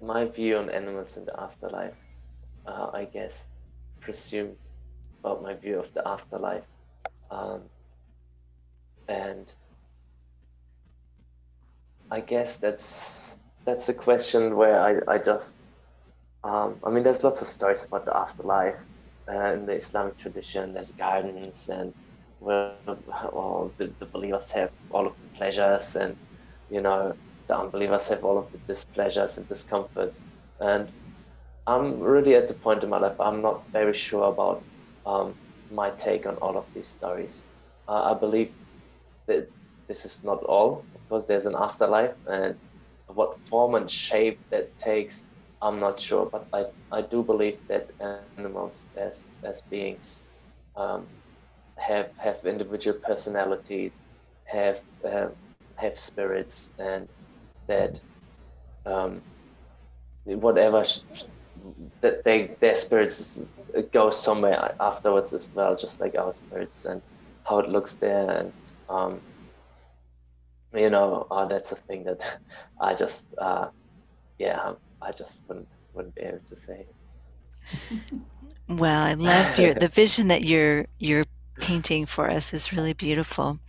my view on animals in the afterlife, I guess, presumes about my view of the afterlife. Um, and I guess that's a question where I just I mean, there's lots of stories about the afterlife in the Islamic tradition. There's gardens and where all the believers have all of the pleasures, and you know the unbelievers have all of the displeasures and discomforts. And I'm really at the point in my life I'm not very sure about my take on all of these stories. I believe that this is not all. Of course, there's an afterlife, and what form and shape that takes, I'm not sure. But I do believe that animals as beings um, have individual personalities, have have spirits, and that um, whatever that their spirits go somewhere afterwards as well, just like our spirits, and how it looks there, and um, that's a thing that I just yeah, I just wouldn't be able to say. Well, I love the vision that you're painting for us is really beautiful.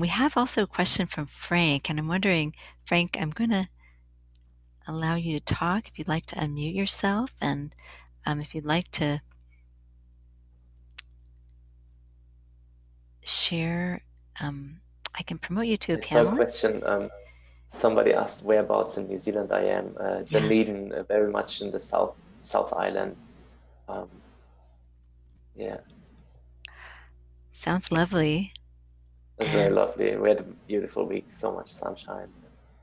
We have also a question from Frank, and I'm wondering, Frank, I'm going to allow you to talk if you'd like to unmute yourself, and if you'd like to share, um, I can promote you to a I saw a panelist. question. Somebody asked whereabouts in New Zealand I am. Yes, Dunedin, very much in the South Island. Um, yeah, sounds lovely. it was very And lovely. We had a beautiful week, so much sunshine.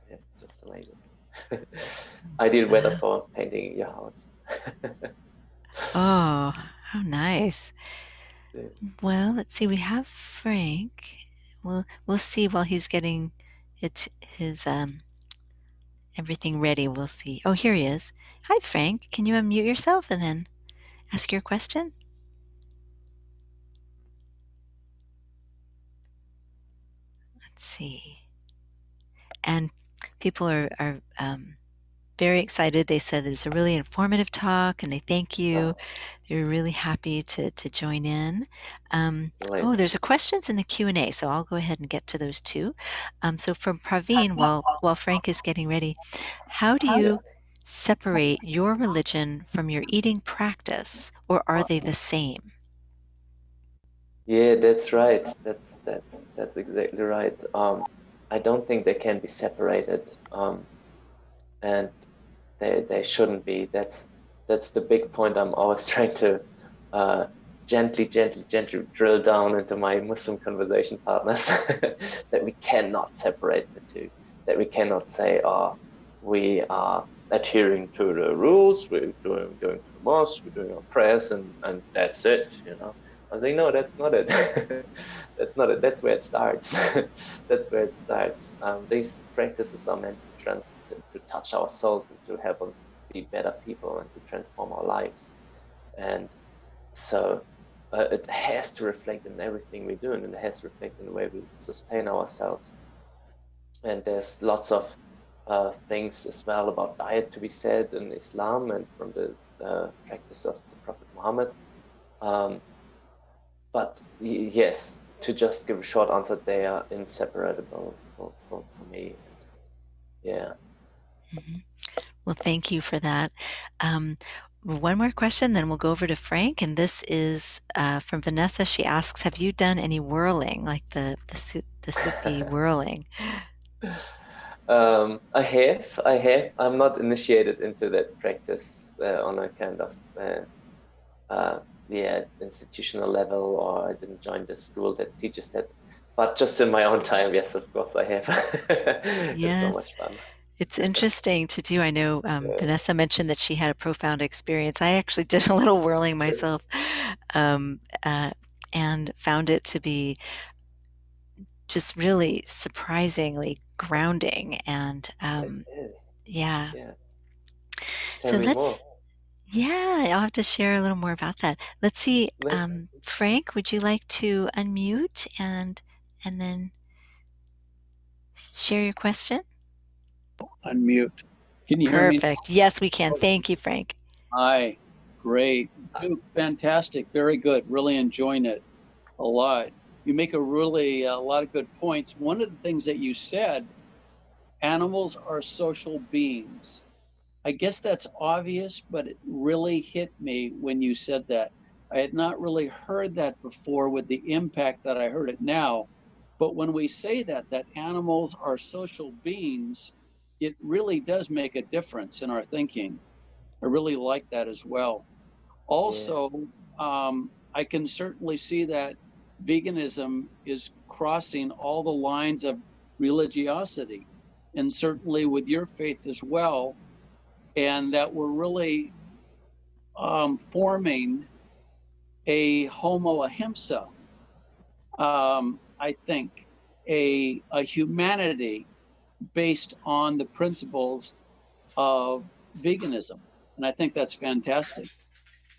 Yeah, just amazing. Ideal weather for painting your house. oh, how nice. Yes. Well, let's see. We have Frank. We'll see while he's getting his everything ready. We'll see. Oh, here he is. Hi, Frank. Can you unmute yourself and then ask your question? Let's see. And people are very excited. They said it's a really informative talk, and they thank you. Oh, They're really happy to join in. Oh, great. there's a questions in the Q&A, so I'll go ahead and get to those too. So from Praveen, while Frank is getting ready, how do Yeah. you separate your religion from your eating practice, or are they the same? Yeah, that's right. That's exactly right. I don't think they can be separated. And they shouldn't be. That's the big point I'm always trying to uh, gently drill down into my Muslim conversation partners that we cannot separate the two. That we cannot say, oh, we are adhering to the rules, we're going to the mosque, we're doing our prayers, and that's it, you know. I was like, no, that's not it. That's not it. That's where it starts. That's where it starts. These practices are meant to touch our souls and to help us be better people and to transform our lives. And so it has to reflect in everything we do, and it has to reflect in the way we sustain ourselves. And there's lots of things as well about diet to be said in Islam and from the practice of the Prophet Muhammad. Um, but yes, to just give a short answer, they are inseparable for me. And yeah. Mm-hmm. Well, thank you for that. One more question, then we'll go over to Frank. And this is from Vanessa. She asks, "Have you done any whirling, like the Sufi whirling?" I have. I have. I'm not initiated into that practice on a kind of uh, yeah, institutional level, or I didn't join the school that teaches that. But just in my own time, yes, of course, I have. It's so Yes, much fun. it's interesting to do. I know Yeah. Vanessa mentioned that she had a profound experience. I actually did a little whirling myself, um, uh, and found it to be just really surprisingly grounding. And It is. yeah, Yeah. Tell so me more. yeah, I'll have to share a little more about that. Let's see, Like, Frank, would you like to unmute and then share your question? Unmute. Can you hear me Perfect. Yes, we can. Thank you, Frank. now? Hi. Great. Duke, fantastic. Very good. Really enjoying it a lot. You make a lot of good points. One of the things that you said, animals are social beings. I guess that's obvious, but it really hit me when you said that. I had not really heard that before with the impact that I heard it now. But when we say that animals are social beings, it really does make a difference in our thinking. I really like that as well. yeah, Also, I can certainly see that veganism is crossing all the lines of religiosity, and certainly with your faith as well, and that we're really forming a homo ahimsa, I think, a humanity based on the principles of veganism. And I think that's fantastic.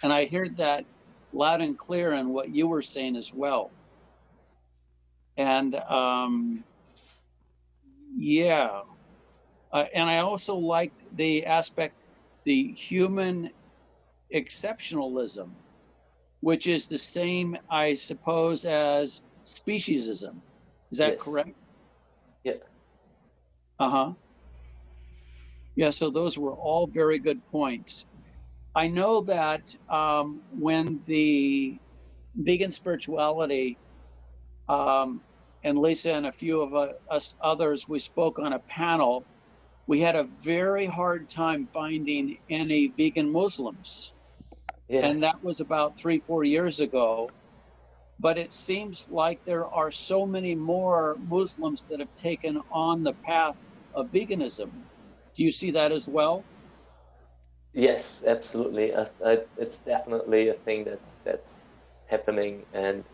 And I heard that loud and clear in what you were saying as well. And yeah, and I also liked the aspect, the human exceptionalism, which is the same, I suppose, as speciesism. Is that yes, correct? yeah, Uh-huh. Yeah, so those were all very good points. I know that when the vegan spirituality, and Lisa and a few of us others, we spoke on a panel, we had a very hard time finding any vegan Muslims. yeah. And that was about 3-4 years ago. But it seems like there are so many more Muslims that have taken on the path of veganism. Do you see that as well? Yes, absolutely. It's definitely a thing that's happening, and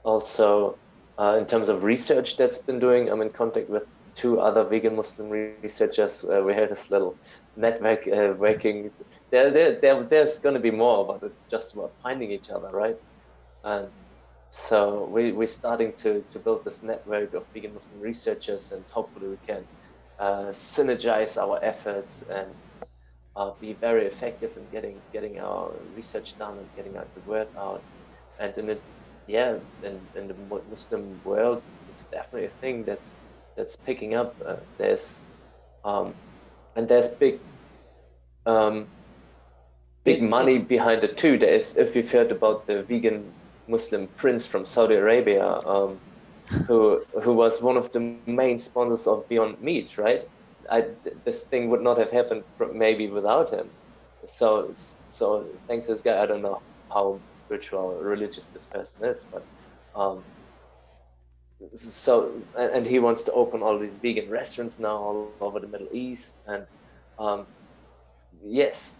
also in terms of research that's been doing, I'm in contact with two other vegan Muslim researchers. We have this little network working. There's going to be more, but it's just about finding each other, right? And so we're starting to build this network of vegan Muslim researchers, and hopefully we can synergize our efforts and be very effective in getting our research done and getting out the word out. And in it, yeah, in the Muslim world, it's definitely a thing that's picking up. There's and there's um, big It's money behind it too. There's, if you've heard about the vegan Muslim prince from Saudi Arabia, who was one of the main sponsors of Beyond Meat, right? This thing would not have happened maybe without him. So thanks to this guy, I don't know how spiritual or religious this person is, but um, so and he wants to open all these vegan restaurants now all over the Middle East, and yes,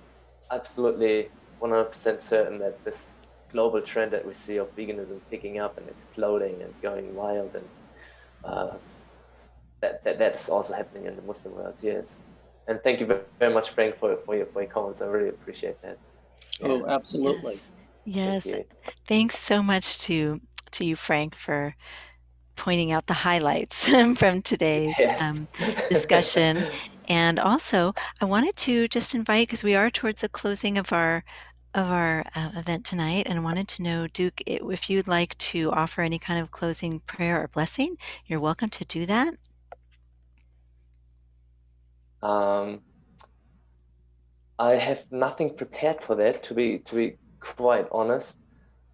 absolutely 100% certain that this global trend that we see of veganism picking up and exploding and going wild, and that's also happening in the Muslim world. Yes, and thank you very much, Frank, for your comments. I really appreciate that. Yeah, Oh, absolutely. Yes. thank you. Thanks so much to you, Frank, for pointing out the highlights from today's Yes. discussion. And also, I wanted to just invite, because we are towards the closing of our event tonight, and wanted to know, Duke, if you'd like to offer any kind of closing prayer or blessing, you're welcome to do that. I have nothing prepared for that, to be quite honest.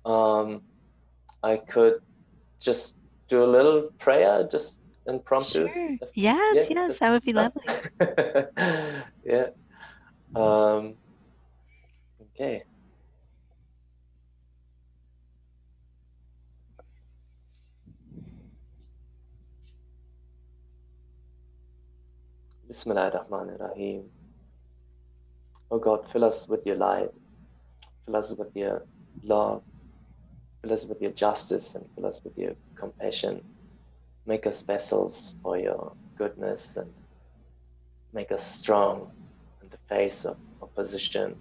I could just do a little prayer, just impromptu. Sure. If, Yes, yeah, yes, if, that would be lovely. yeah. Um, okay. Bismillahirrahmanirrahim. Oh God, fill us with your light, fill us with your love, fill us with your justice, and fill us with your compassion. Make us vessels for your goodness, and make us strong in the face of opposition.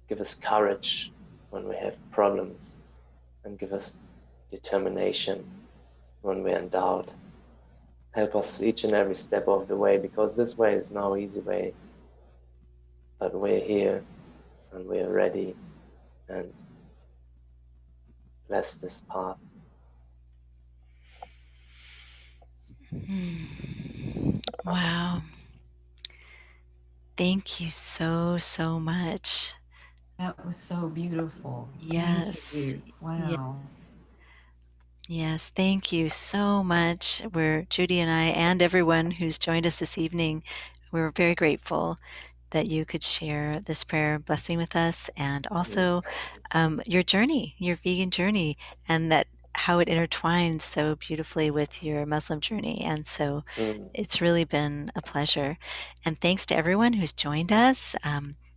Give us courage when we have problems, and give us determination when we're in doubt. Help us each and every step of the way, because this way is no easy way, but we're here and we're ready, and bless this path. Wow. Thank you so, so much. That was so beautiful. Thank Yes. you. Wow. Yes, thank you so much. Judy and I, and everyone who's joined us this evening, we're very grateful that you could share this prayer blessing with us, and also your journey, your vegan journey, and that how it intertwines so beautifully with your Muslim journey. And so Mm. it's really been a pleasure. And thanks to everyone who's joined us.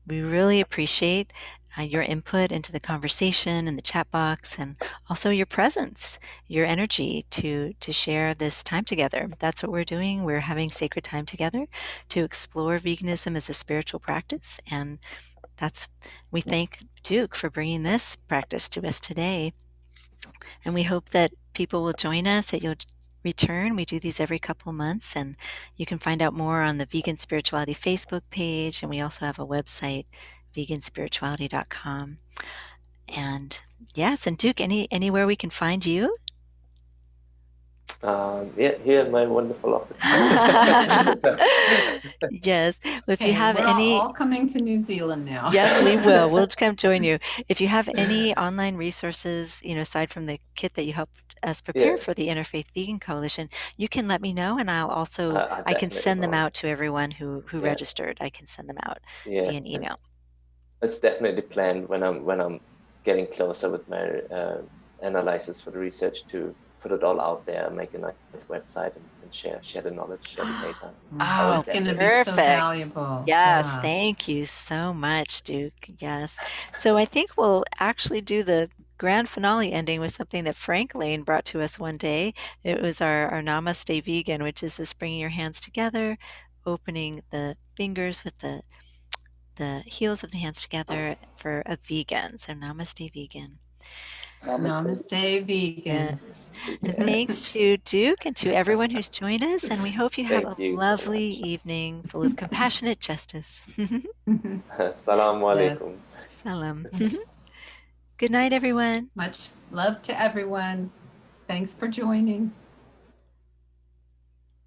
We really appreciate your input into the conversation in the chat box, and also your presence, your energy to share this time together. That's what we're doing. We're having sacred time together to explore veganism as a spiritual practice, and we thank Duke for bringing this practice to us today. And we hope that people will join us, that you'll return. We do these every couple months, and you can find out more on the Vegan Spirituality Facebook page, and we also have a website, veganspirituality.com. And yes, and Duke, anywhere we can find you? Yeah, here in my wonderful office. Yes. If you Okay, have we're any, all coming to New Zealand now. yes, we will. We'll come join you. If you have any online resources, aside from the kit that you helped us prepare Yeah, for the Interfaith Vegan Coalition, you can let me know, and I I can definitely send them will. out to everyone who Yeah, registered. I can send them out yeah. via an email. It's definitely planned when I'm getting closer with my analysis for the research, to put it all out there, make a nice website, and share the knowledge, share the data. I will Oh, It's going to definitely be do so that. perfect. valuable. Yes, Yeah. thank you so much, Duke. Yes. So I think we'll actually do the grand finale ending with something that Frank Lane brought to us one day. It was our Namaste Vegan, which is just bringing your hands together, opening the fingers with the heels of the hands together for a vegan. So Namaste Vegan. Namaste. Namaste, vegan. Yes. And Yeah. thanks to Duke and to everyone who's joined us. And we hope you have Thank a you so lovely much. evening full of compassionate justice. Assalamu Yes. alaikum. Salam. Good night, everyone. Much love to everyone. Thanks for joining.